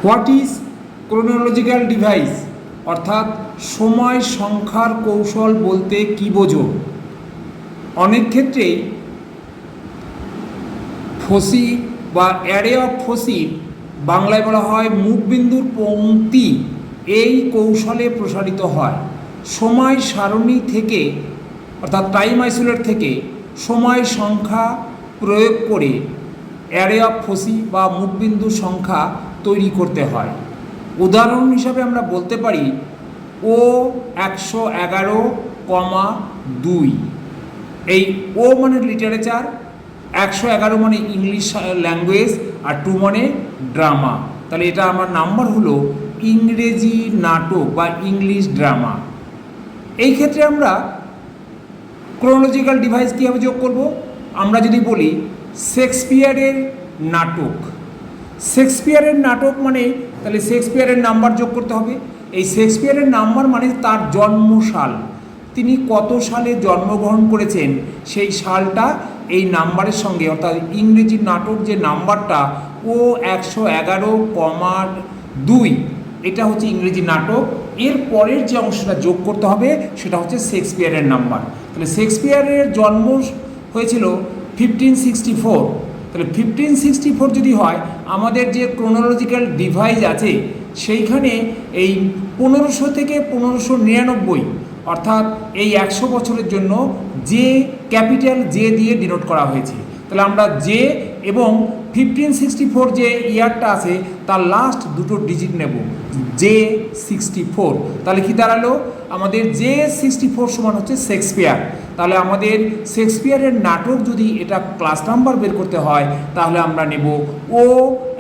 What is chronological device অর্থাৎ সময় সংখ্যার কৌশল বলতে কী বোঝো? অনেক ক্ষেত্রেই ফসি বা অ্যারে অফ ফসি, বাংলায় বলা হয় মুখবিন্দুর পংক্তি, এই কৌশলে প্রসারিত হয়। সময় সারণী থেকে অর্থাৎ টাইম আইসোলেট থেকে সময় সংখ্যা প্রয়োগ করে অ্যারে অফ ফসি বা মুখবিন্দু সংখ্যা তৈরি করতে হয়। উদাহরণ হিসাবে আমরা বলতে পারি ও 111,2। এই ও মানে লিটারেচার, 111 মানে ইংলিশ ল্যাঙ্গুয়েজ, আর 2 মানে ড্রামা। তাহলে এটা আমার নাম্বার হলো ইংরেজি নাটক বা ইংলিশ ড্রামা। এই ক্ষেত্রে আমরা ক্রোনোলজিক্যাল ডিভাইস কীভাবে যোগ করব? আমরা যদি বলি শেক্সপিয়ারের নাটক, শেক্সপিয়ারের নাটক মানে তাহলে শেক্সপিয়ারের নাম্বার যোগ করতে হবে। এই শেক্সপিয়ারের নাম্বার মানে তার জন্মসাল, তিনি কত সালে জন্মগ্রহণ করেছেন সেই সালটা এই নাম্বারের সঙ্গে, অর্থাৎ ইংরেজি নাটক যে নাম্বারটা ও 111,2, এটা হচ্ছে ইংরেজি নাটক। এর পরের যে অংশটা যোগ করতে হবে সেটা হচ্ছে শেক্সপিয়ারের নাম্বার। তাহলে শেক্সপিয়ারের জন্ম হয়েছিল 1564। তাহলে 1564 যদি হয়, আমাদের যে ক্রোনোলজিক্যাল ডিভাইস আছে সেইখানে এই 1500 থেকে 1599, অর্থাৎ এই 100 বছরের জন্য যে ক্যাপিটাল জে দিয়ে ডিনোট করা হয়েছে। তাহলে আমরা জে এবং 1564 যে ইয়ারটা আছে তার লাস্ট দুটো ডিজিট নেব, J64। তাহলে কি দাঁড়ালো? আমাদের J64 সমান হচ্ছে শেক্সপিয়ার। তাহলে আমাদের শেক্সপিয়ারের নাটক যদি এটা ক্লাস নাম্বার বের করতে হয় তাহলে আমরা নেব ও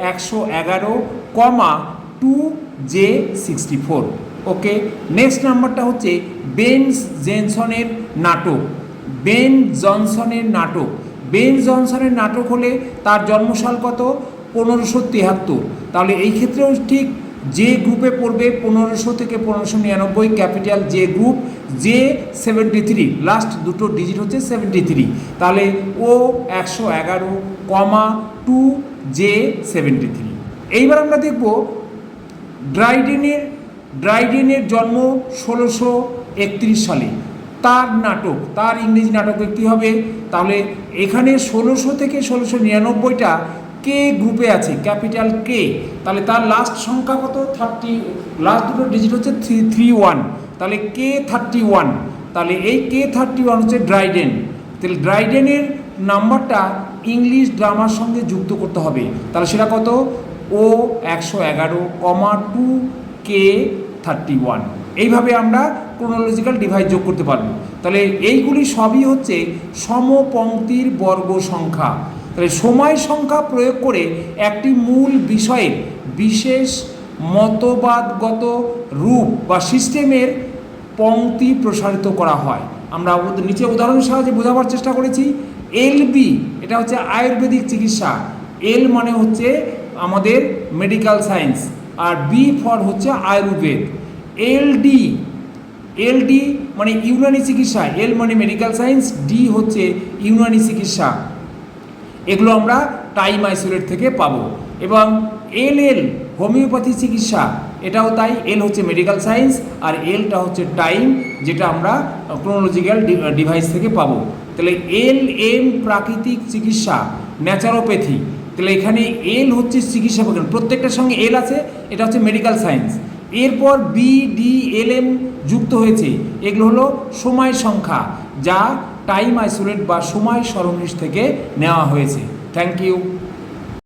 111,2J64। ওকে, নেক্সট নাম্বারটা হচ্ছে বেন জনসনের নাটক। বেন জনসনের নাটক, বেন জনসনের নাটক হলে তার জন্মসাল কত? 1573। তাহলে এই ক্ষেত্রেও ঠিক যে গ্রুপে পড়বে 1500 থেকে 1599, capital J group, J73, last দুটো ডিজিট হচ্ছে 73। তাহলে ও 111,2J73। এইবার আমরা দেখব ড্রাইডেনের জন্ম 1631 সালে। তার নাটক, তার ইংরেজি নাটকে কী হবে? তাহলে এখানে 1600 থেকে 1699টা কে গ্রুপে আছে, ক্যাপিটাল কে। তাহলে তার লাস্ট সংখ্যা কত? 30, লাস্ট দুটো ডিজিট হচ্ছে 331। তাহলে K31। তাহলে এই K31 হচ্ছে ড্রাইডেন। তাহলে ড্রাইডেনের নাম্বারটা ইংলিশ ড্রামার সঙ্গে যুক্ত করতে হবে। তাহলে সেটা কত? ও 111,2K31। এইভাবে আমরা ক্রোনোলজিক্যাল ডিভাইস যোগ করতে পারবো। তাহলে এইগুলি সবই হচ্ছে সমপংক্তির বর্গ সংখ্যা। তাহলে সময় সংখ্যা প্রয়োগ করে একটি মূল বিষয়ের বিশেষ মতবাদগত রূপ বা সিস্টেমের পংক্তি প্রসারিত করা হয়। আমরা নিচে উদাহরণের সাহায্যে বোঝাবার চেষ্টা করেছি। LB এটা হচ্ছে আয়ুর্বেদিক চিকিৎসা, এল মানে হচ্ছে আমাদের medical science, R B for হচ্ছে আয়ুর্বেদ। এলডি মানে ইউনানি চিকিৎসা, এল মানে মেডিকেল সায়েন্স, ডি হচ্ছে ইউনানি চিকিৎসা। এগুলো আমরা টাইম আইসোলেট থেকে পাবো। এবং এল হোমিওপ্যাথি চিকিৎসা, এটাও তাই। এল হচ্ছে মেডিকেল সায়েন্স আর এলটা হচ্ছে টাইম, যেটা আমরা ক্রোনোলজিক্যাল ডিভাইস থেকে পাবো। তাহলে LM প্রাকৃতিক চিকিৎসা, ন্যাচারোপ্যাথি। তাহলে এখানে এল হচ্ছে চিকিৎসা বিজ্ঞান, প্রত্যেকটার সঙ্গে এল আছে, এটা হচ্ছে মেডিকেল সায়েন্স। এরপর BDLM যুক্ত হয়েছে, এগুলো হলো সময় সংখ্যা, যা টাইম আইসোলেট বা সময় সরণি থেকে নেওয়া হয়েছে। Thank you.